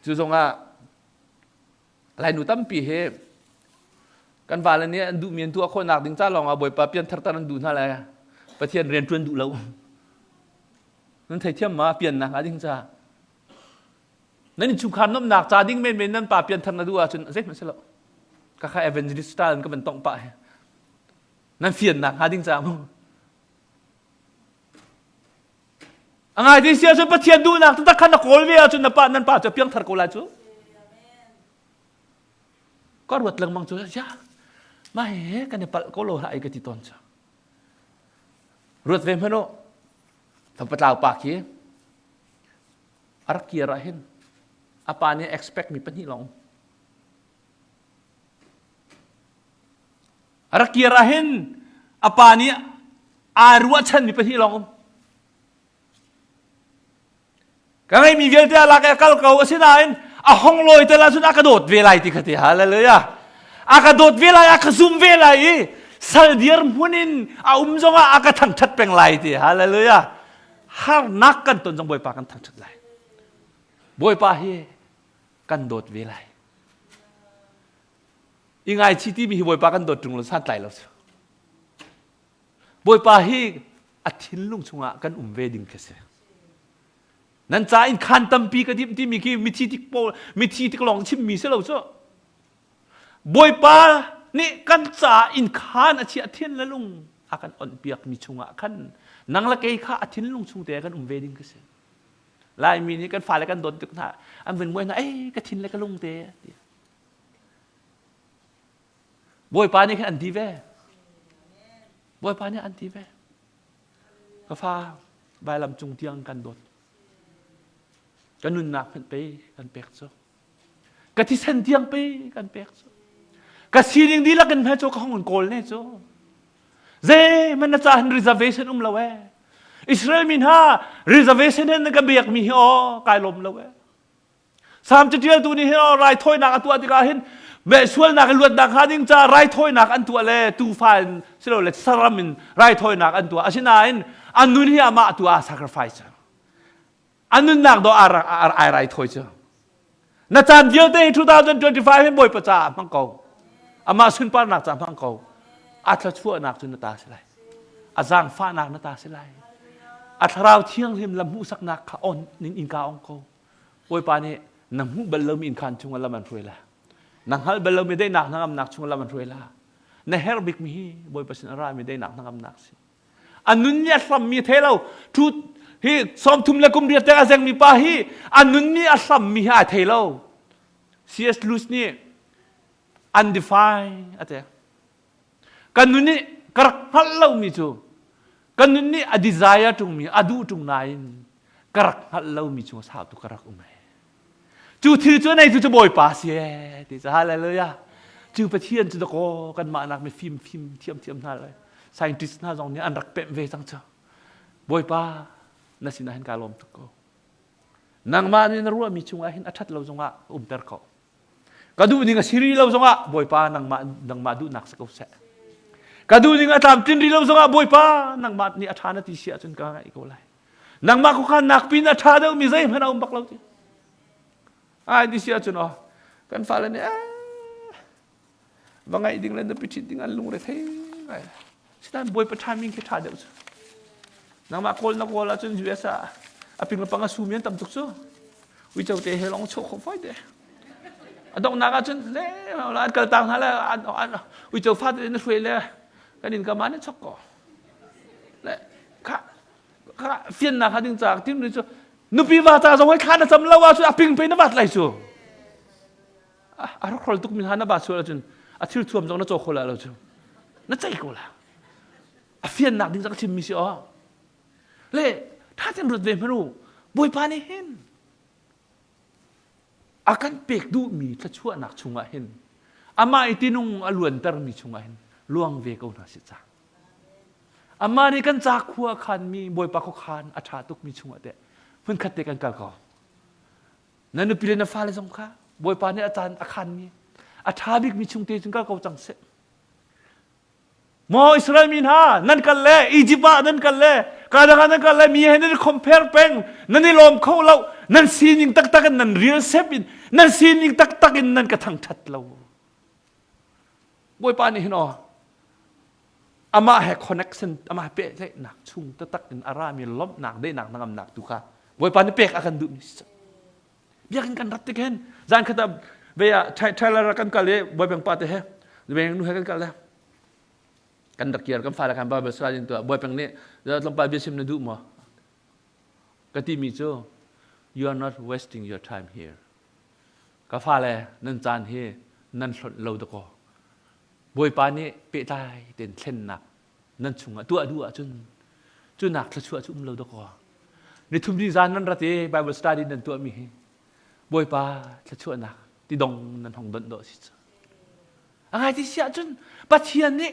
S1: จู่ทรงอ่ะอะไรหนูตั้มปีเฮกันฟ้าเลยเนี่ยดูเมียนตัวคนหนักดึงจ้าลองเอาบอยไปเปลี่ยนทัศน์นั้นดูนั่นแหละประเทศเรียนจวนดูแล้วนั่นไทยเทียมมาเปลี่ยนนะดึงจ้านั่นชุมคำน้ำหนักจ้าดิ้งเป็นนั่นป่าเปลี่ยนทัศน์นั้นดูอ่ะจนเซ็ตมันเสียแล้วก็แค่เอเวนจิลิสต์นั่นก็เป็นต้องไปนั่นเฟียนหนักหาดิ้งจามอะไรที่เสียจนประเทศดูหนักตั้งแต่ขันนักโกลเวียจนนั่นป้าจะเพียงทาร์โกลาจูก็รวดเรื่องมังจูจ้าไม่เห็นกันในปัลโกโลหายกันที่ต้นจ้ารวดเวมเพโนทำประจาวปากขี้อารักเกียร์เห็นอาปานี่ expect มีปัญหาลองรักเกียร์เห็นอปานี้อารัวชันมีไปที่ลองก็ไม่มีเวลาลักกัลเขาสินายนห้องลอยแต่ละสุดอากาศโดดเวลาที่ขัดที่หาเลยอ่ะอากาศโดดเวลาอากาศซุ่มเวลาอีสัลเดียร์มุนินจงอากาศทั้งชัดเป็นไรที่หาเลยอ่ะหานักกันตนจงบอยปากันทั้งชัดเลยบอยปาเฮกันโดดเวลายังไงที่มีบอยปากันโดดตรงหลังสั้นไหลแล้วบอยปาฮีอาทิตย์ลุงชงะกันเวดิงเคสนั่นใจอินคันตัมปีกันที่มีที่ที่โปมีที่ที่กลองชิมมีเสียแล้วจ้ะบอยปานี่กันใจอินคันอาทิตย์ละลุงอากันอ่อนเปียกมีชงะขันนังละเกยข้าอาทิตย์ลุงชงแต่กันเวดิงเคสลายมีนี่กันฝ่ายแล้วกันโดนตึกหน้าอันเป็นมวยนะกระทินแล้วกันลุงเตะบอยปานี่แค่อันทีเว่บอยปานี่อันทีเว่ก็ฟ้าใบลำจุงเตียงกันโดดกันนุนหนักเป็นไปกันเปียกโซ่กะที่เส้นเตียงไปกันเปียกโซ่กะซีนิงดีละกันแพ้โซ่ก็ห้องโกลเนี่ยโซ่เจ้มันน่าจะหัน reservation ละเว้อิสราเอลมินฮา reservation นั่นก็เบียกมีอ๋อกายลมละเว้สามจุดเดียวตัวนี้เห็นอะไรถ้อยหนักตัวที่กาเห็นเมื่อส่วนนักลวดนักหาดิ้งจะไรถ้อยนักอันตัวเลยตูฟันสิเราเลยสารมินไรถ้อยนักอันตัวอาชินาอินอันนู้นที่อามาตัว sacrifice อันนู้นนักโดอะไรถ้อยเจ้าณจันเดียวเตะ2025ให้บ่อยประจามังกรอามาสุนปานักจามังกรอัตชั่วนักจุนตาสิไลอาจางฟ้านักนตาสิไลอัตราวเที่ยงเห็นลำหูสักนักขาอ่อนนินอินกาองโก โอยปานี่นำหูบัลลมีอินคันชุงละมันรวยละนังฮัลบัลลมีได้หนักนังอำนักชุงละมันรวยละในเฮร์บิกมีบอยปัสนารามีได้หนักนังอำนักสิอันนุนเนี่ยสัมมีเทเลาทุฮีสอมทุมเลกุมเรียตอาเซงมีปาฮีอันนุนนี่อัสัมมีฮาเทเลาC.S. Lewisนี่ undefined อะไรกันนุนนี่กระหัลเลามีจูกันนุนนี่ a desire จุงมีอดูจุงนายกระหัลเลามีจูสาวตุกระอุเมจูถือจูในจูจะบ่อยป่าเสียที่จะหาอะไรเลยอะจูไปเที่ยนจูตะโกกันมานักไม่ฟิล์มเทียมน่าเลย scientist น่าจงนี้อันรักเป็นเวจังเจ้าบ่อยป่านั่นสินะเห็นการลมตุกโกนางมานี่นรู้ว่ามีจุงอาเห็นอัดเราจงอ่ะเตอร์เขากระดูนี่ก็สิริเราจงอ่ะบ่อยป่านางมาดูนักสกุลเสะกระดูนี่ก็ตามจินริเราจงอ่ะบ่อยป่านางมานี่อัฐานะที่เสียจนกลางอีกอะไรนางมาคุขันนักปีนอัฐาเดียวมีใจมันเอาบักเราที่ที่เสียจนอ๋อกันฟ้าเลยเนี่ยบางไงดิ่งเล่นปิดดิ่งอันลุงเลยเท่สินั่นบ่อยประทานมิ่งแค่ท่าเดียวนางมาโกลแล้วจนอยู่เอซ่าอาพิงละปังอาสูมีนตำตุกซูวิจารณ์เตะให้ลองโชว์ขอไฟเดอดองนักจนเล่แล้วอันกระตังนั่นแหละอันวิจารณ์ฟาดในช่วยเลยกันดินกำมันนี่ช็อกก่อเล่ข้าเฟียนนักดิ้งจากที่นี่จูนุปีว่าตาสมัยข้าน่ะสำลักว่าจูอาพิงเป็นนับบัตรไรจูเราครอลตุกมินหานับบัตรจูแล้วจนอาทิตย์ทุ่มจงนั่งโจโคลาแล้วจูนั่นใจกูละอาเฟียนนักดิ้งจากชิมมิสิอ๋อเล่ถ้าจะรู้เรื่องไม่รู้บอยปานี่เห็นอาการเปกดูมีถ้าชั่วหนักชุงอ่ะเห็นอามาอิตินุงอลวนเตอร์มีชุงอ่ะเห็นล่วงเวกเอาหน้าสิจ้าอามานี่กันจากขัวคันมีบอยปาเขาคันอาชาตุกมีชุงอ่ะเดะเพิ่งคัดเตกันกันก่อนนั่นนุปิเลนฟ้าเลยสงค่ะบอยปานี่อาจารย์อาคันมีอาชาบิกมีชุงเตจนก็เขาจังเสมออิสราเอลมินฮานั่นกันเลยอียิปต์นั่นกันเลยการงานนั่นกันเลยมีให้นั่นคอมเพลเป็นนั่นนี่ลมเขาเรานั่นซีนิงตักกันนั่นเรียลเซปินนั่นซีนิงตักกันนั่นกระทั่งชัดเราบ่อยปานี่เห็นอ๋ออามาให้คอนเนคชั่นอามาเป๊ะได้หนักชุ่มตักกันอารามีล้มหนักได้หนักนั่งหนักดูค่ะบ่อยปานี่เป๊ะอากันดูนี่เบียกันรับติกันจานขตับเบียใช้ละรักันกันเลยบ่อยแบ่งปาเตะเบียงนู่นให้กันเลยกันดักเกียร์กันฟ้าละกันบ่อยเป็นสลายจนตัวบ่อยเป็นนี้เราลงไปเบียชิมนดูมั้งกติมีโจ you are not wasting your time here ก็ฟ้าเลยนั่นจานเฮนั่นเราตะกอบ่อยปานนี้เปตายเด่นเช่นหนักนั่นชุงอ่ะตัวดูอ่ะจนหนักละชั่วชุ่มเราตะกอในทุ่มที่จานนั่นรัตย์ Bible study นั่นตัวมีบ่อยปาละชั่วหนักที่ดงนั่นห้องดนโดสิอะไรที่เสียจนปัจเจียนนี้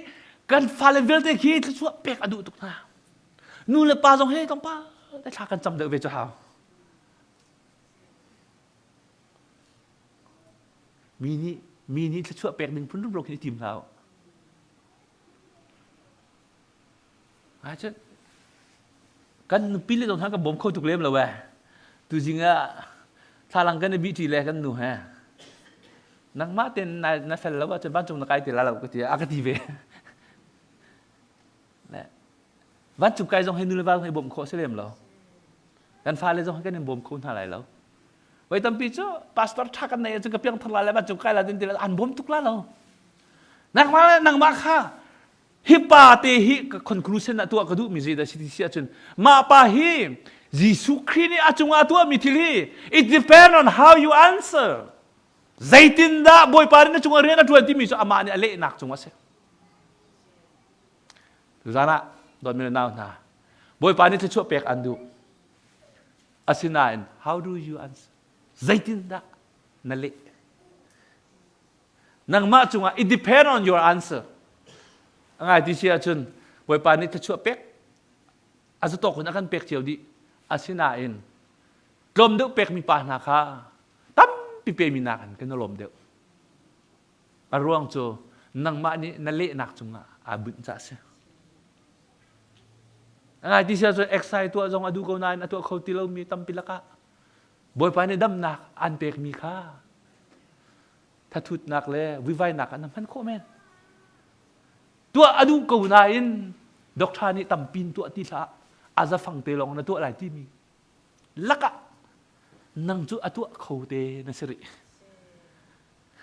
S1: กันฟาเลเวลเตะขี้ชั่วเปกอดูตุกนานู่นเลยปาจงให้ต้องปาได้ชากันจำเดือดเวจหาวมีนี่ชั่วเปกหนึ่งพุ่นรุ่งโรคในทีมเราอาจจะกันปีเลยตรงทั้งกับบ่มเข้าทุกเล่มเลยเว้ยตัวจริงอะถ้าหลังกันในบิทีแรกกันหนูฮะนักมาเต้นในเฟลแล้วว่าจนบ้านจงนักไก่เตะแล้วเราก็เตะอากาศทีเววันจุกไก่จงให้นู่นเลยบ้างให้บ่มโคเสลียมเรากันฟ้าเลยจงให้กันในบ่มโคท่าไรแล้วไว้ตอนปีจ้าพาสตอร์ทักกันในจงกระเพียงทลายแล้ววันจุกไก่แล้วจนทีละอันบ่มทุกล้านเรานักมาค่ะฮิปาเตฮิคอนคลูชันตัวกระดูมีใจแต่สิ่งที่เสียจนมาปาฮิยิสุคริสต์อาจงอาตัวมีทีลี it depends on how you answer ใจตินดาบ่อยปารินจงเรียนตัวที่มีจ้าอามาเนี่ยเละหนักจงว่าเสดูซะนะโดนมีนาวนะบ่อยปานี่จะช่วยเปกอันดูอาศินาอิน how do you answer ใจตินดานั่นเละนังมาจงว่า it depends on your answerง่ายที่เชียร์จนบ่อยปานี่จะช่วยเปกอาจจะตกคนนักการเปกเจียวดีอาศินาอินลมเดือดเปกมีปานาคาตั้มปีเปมีนากันลมเดือดอารวงโจนังมานี่นั่นเละหนักจงอาบุญจ่าเสียง่ายที่เชียร์จนเอ็กไซตัวจงอดูเขานายตัวเขาตีเรามีตั้มปิลกะบ่อยปานี่ดำหนักอันเปกมีค่าถ้าทุดหนักเลยวิไวหนักอันนั้นพันโคแมนตัวอดูกูนายด็อกทานี่ตั้มปินตัวที่ละอาจจะฟังเตลองนะตัวอะไรที่มีลักะ นังจูอตัวเขาเตนัสริ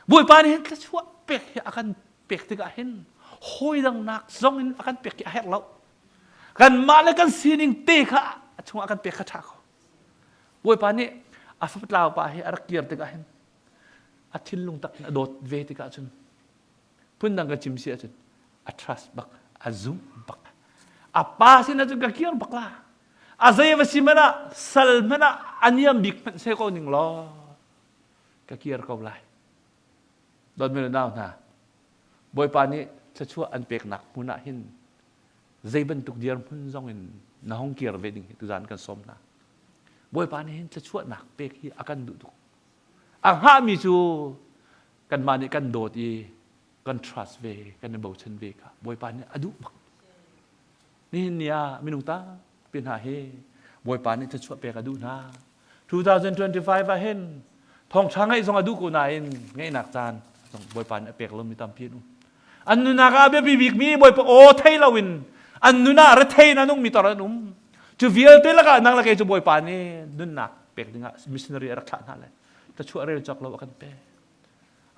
S1: บุยปานเห็นชั่วเป็กอากันเป็กติกาเห็นหอยดังนักซองอินอากันเป็กอาเฮกเรากันมาแล้วกันซีนิงเตะค่ะช่วงอากันเป็กขัดเขาบุยปานนี้อาฟับลาวไปอารักเกียร์ติกาเห็นอาทิลลุงตักโดดเวติกาจนพุ่นดังกันจิมเสียจนอาทรัสบักอาซุมบักอาปาสินะจนกันเกียร์บักละอาใจว่าสิมันอะสัลมันอะอันยังบิ๊กมันเสกเอาหนึ่งล้อกันเกียร์เขาไล่โดนไม่รู้ดาวนะบอยปานี้จะช่วยอันเป็กหนักมุนักหินใจบรรทุกเดียร์พุ่นจ้องอินน้าห้องเกียร์เวดิ้งตุจานกันสมนะบอยปานี้หินจะช่วยหนักเป็กที่อากันดุดุอ่างห้ามีจูกันมาในกันโดดยีกัน trust เวกันในบ่าวชันเวค่ะบอยปานี้อดุบักนี่เนี่ยมินุตาเป็นหาเฮบอยปานี้จะช่วยเป็กอดุนะ2025ว่าเห็นทองช้างให้ส่งอดุกูนายง่ายหนักจานบอยปานเป็กลมมีตามพีนุ่มอันนู้นนักอาเบียบิกมีบอยปโอไทยลาวินอันนู้นน่ะรัฐไทยนั่นนุ่มมีตระนุ่มจูวิลเตลก็นั่งละแกจูบอยปานนี่นุ่นนักเป็กดึงอ่ะมิชชันนารีรักษานั่นแหละจะช่วยเรื่องจักรเรากันเป้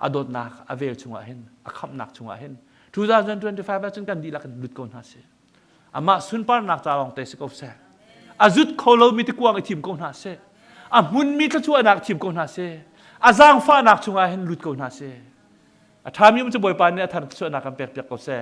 S1: อดนักอเวลชงอาเห็นอคำนักชงอาเห็น2025จนกันดีละกันลุดก่อนฮะเสียอามาสุนปานนักจาลองเตสิกอฟเซ่อาจุดเขาเรามีตะกวางไอทีมก่อนฮะเซ่อามุนมีตะช่วยนักทีมก่อนฮะเซ่อาจางฟ้านักชงอาเห็นลุดก่อนฮะเซ่ถ้ามีมันจะบ่อยปานเนี่ยท่านช่วยนักกันเปียกๆก็แซ่